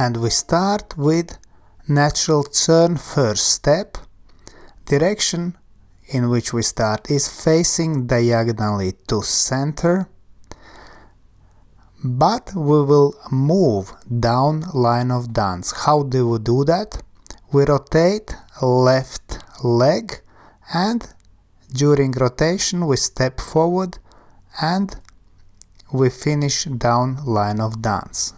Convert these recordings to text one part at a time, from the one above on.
And we start with natural turn first step. Direction in which we start is facing diagonally to center, but we will move down line of dance. How do we do that? We rotate left leg, and during rotation we step forward and we finish down line of dance.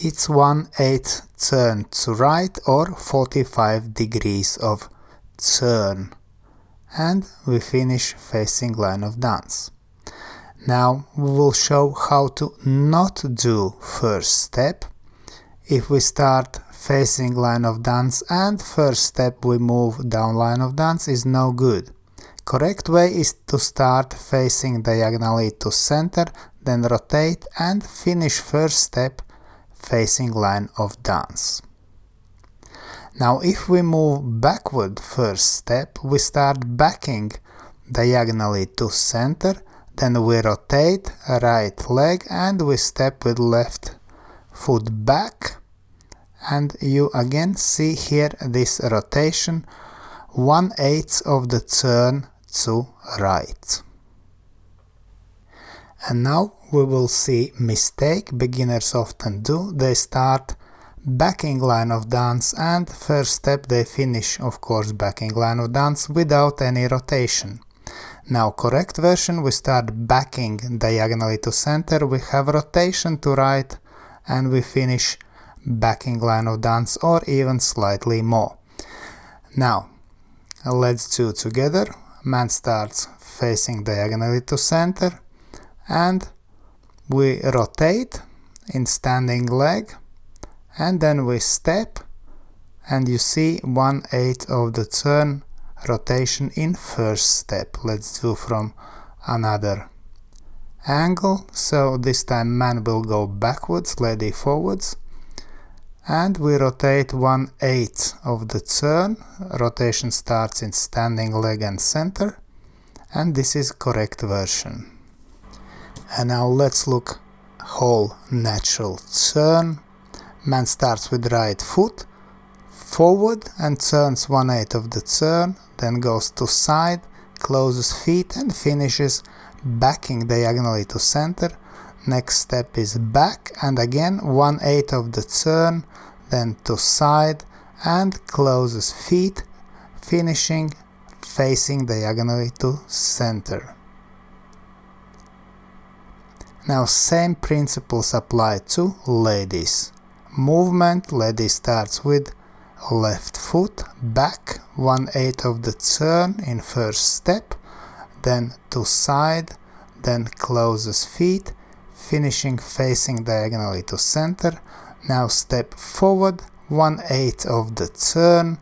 It's 1/8 turn to right or 45 degrees of turn, and we finish facing line of dance. Now we will show how to not do first step. If we start facing line of dance and first step we move down line of dance, is no good. Correct way is to start facing diagonally to center, then rotate and finish first step facing line of dance. Now if we move backward first step, we start backing diagonally to center, then we rotate right leg and we step with left foot back, and you again see here this rotation, 1/8 of the turn to right. And now we will see mistake beginners often do. They start backing line of dance and first step they finish, of course, backing line of dance without any rotation. Now correct version, we start backing diagonally to center, we have rotation to right, and we finish backing line of dance or even slightly more. Now let's do together. Man starts facing diagonally to center and we rotate in standing leg, and then we step, and you see 1/8 of the turn rotation in first step. Let's do from another angle. So this time man will go backwards, lady forwards, and we rotate 1/8 of the turn. Rotation starts in standing leg and center, and this is correct version. And now let's look whole natural turn. Man starts with right foot forward and turns 1/8 of the turn, then goes to side, closes feet and finishes backing diagonally to center. Next step is back and again 1/8 of the turn, then to side and closes feet, finishing facing diagonally to center. Now same principles apply to ladies. Movement, lady starts with left foot back 1/8 of the turn in first step, then to side, then closes feet, finishing facing diagonally to center. Now step forward 1/8 of the turn,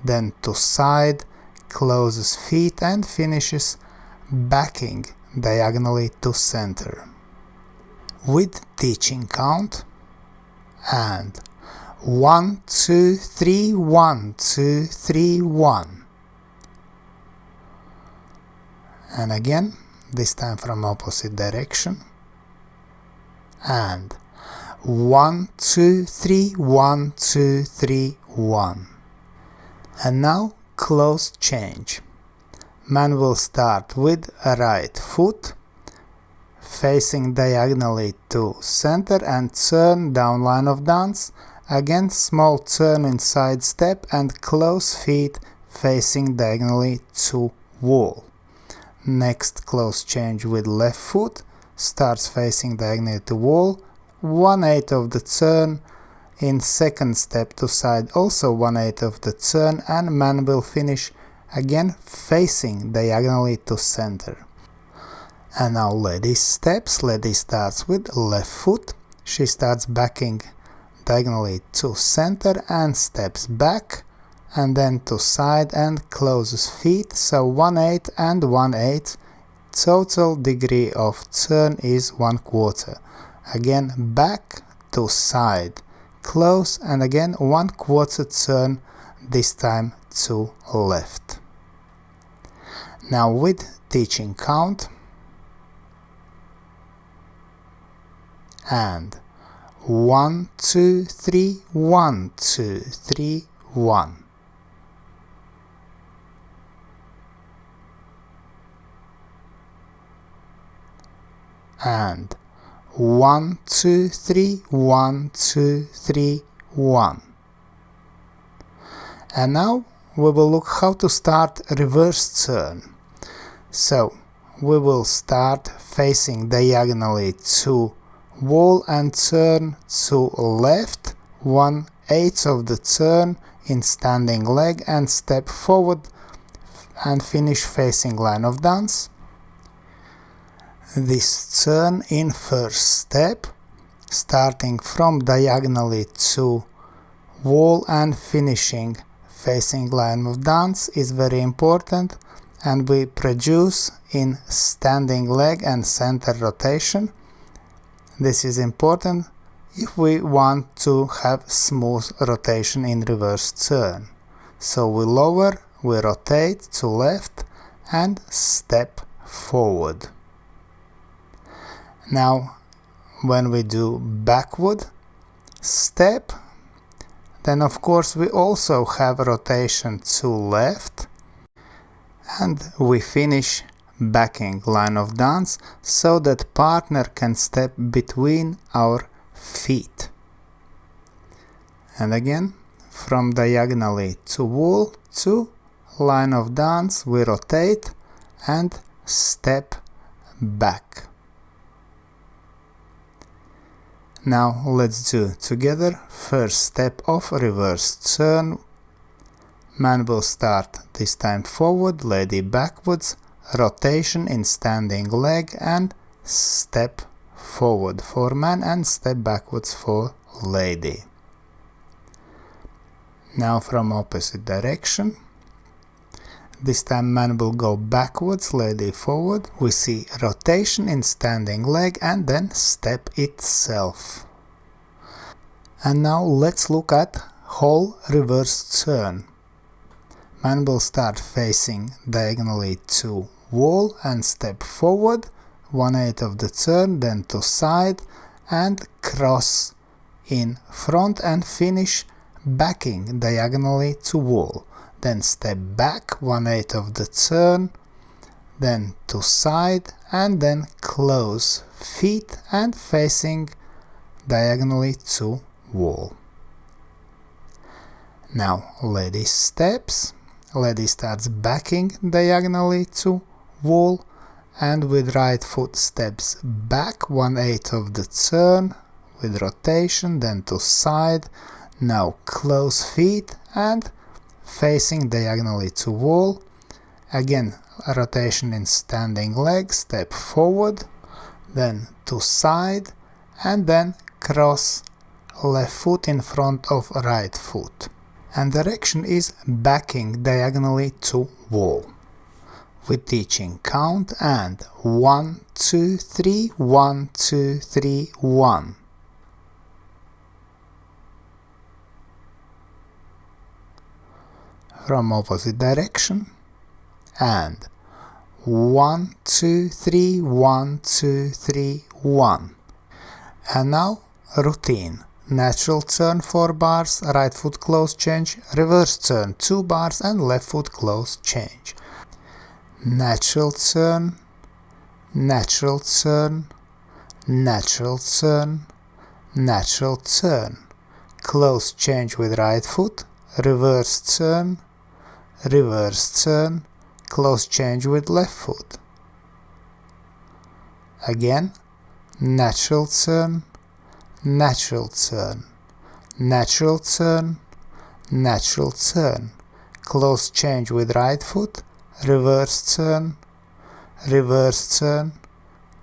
then to side, closes feet and finishes backing diagonally to center. With teaching count, and 1, 2, 3, 1, 2, 3, 1. And again, this time from opposite direction. And 1, 2, 3, 1, 2, 3, 1. And now close change. Man will start with a right foot, facing diagonally to center and turn down line of dance. Again small turn in side step and close feet facing diagonally to wall. Next close change with left foot, starts facing diagonally to wall, 1/8 of the turn, in second step to side also 1/8 of the turn, and man will finish again facing diagonally to center. And now lady steps. Lady starts with left foot, she starts backing diagonally to center and steps back, and then to side and closes feet, so 1/8 and 1/8, total degree of turn is 1/4. Again back to side, close, and again 1/4 turn, this time to left. Now with teaching count, and 1, 2, 3, 1, 2, 3, 1. And 1, 2, 3, 1, 2, 3, 1. And now we will look how to start reverse turn. So we will start facing diagonally to wall and turn to left 1/8 of the turn in standing leg and step forward and finish facing line of dance. This turn in first step, starting from diagonally to wall and finishing facing line of dance, is very important, and we produce in standing leg and center rotation. This is important if we want to have smooth rotation in reverse turn. So we lower, we rotate to left and step forward. Now when we do backward step, then of course we also have rotation to left, and we finish backing line of dance so that partner can step between our feet. And again, from diagonally to wall to line of dance, we rotate and step back. Now let's do together first step of reverse turn. Man will start this time forward, lady backwards, rotation in standing leg and step forward for man and step backwards for lady. Now from opposite direction. This time man will go backwards, lady forward. We see rotation in standing leg and then step itself. And now let's look at whole reverse turn. Man will start facing diagonally to wall and step forward 1/8 of the turn, then to side and cross in front and finish backing diagonally to wall. Then step back 1/8 of the turn, then to side and then close feet and facing diagonally to wall. Now lady steps. Lady starts backing diagonally to wall and with right foot steps back 1/8 of the turn with rotation, then to side. Now close feet and facing diagonally to wall. Again rotation in standing leg, step forward, then to side and then cross left foot in front of right foot. And direction is backing diagonally to wall. With teaching count and 1, 2, 3, 1, 2, 3, 1. From opposite direction and 1, 2, 3, 1, 2, 3, 1. And now routine. Natural turn 4 bars, right foot close change, reverse turn 2 bars and left foot close change. Natural turn, natural turn, natural turn, natural turn. Close change with right foot, reverse turn, close change with left foot. Again, natural turn, natural turn, natural turn, natural turn. Close change with right foot, reverse turn,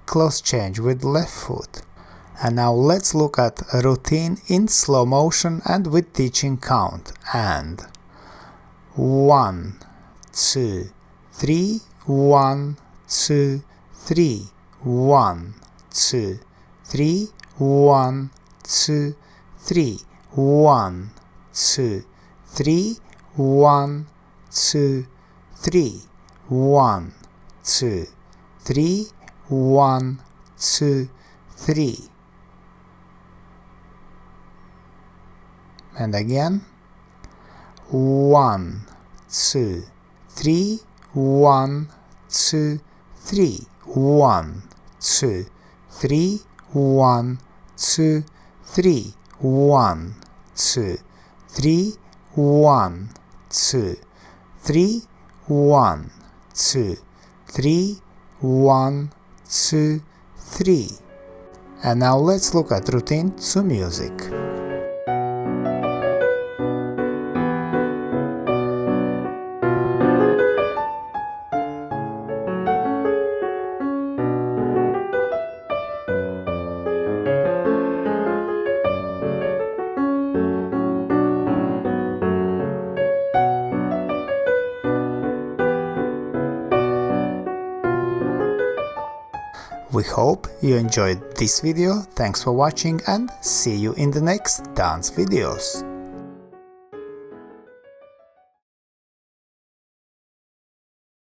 close change with left foot. And now let's look at a routine in slow motion and with teaching count. And 1, 2, 3, 1, 2, 3, 1, 2, 3, 1, 2, 3, 1, 2, 3, 1, 2, 3, 1, 2, 3, 1, 2, 3. and again 1, 2, 3, 1, 2, 3, 1, 2, 3, 1, 2, 3, 1, 2, 3, 1, 2, 3, 1, 2, 3, 1, 2, 3. And now let's look at routine to music. We hope you enjoyed this video, thanks for watching and see you in the next dance videos.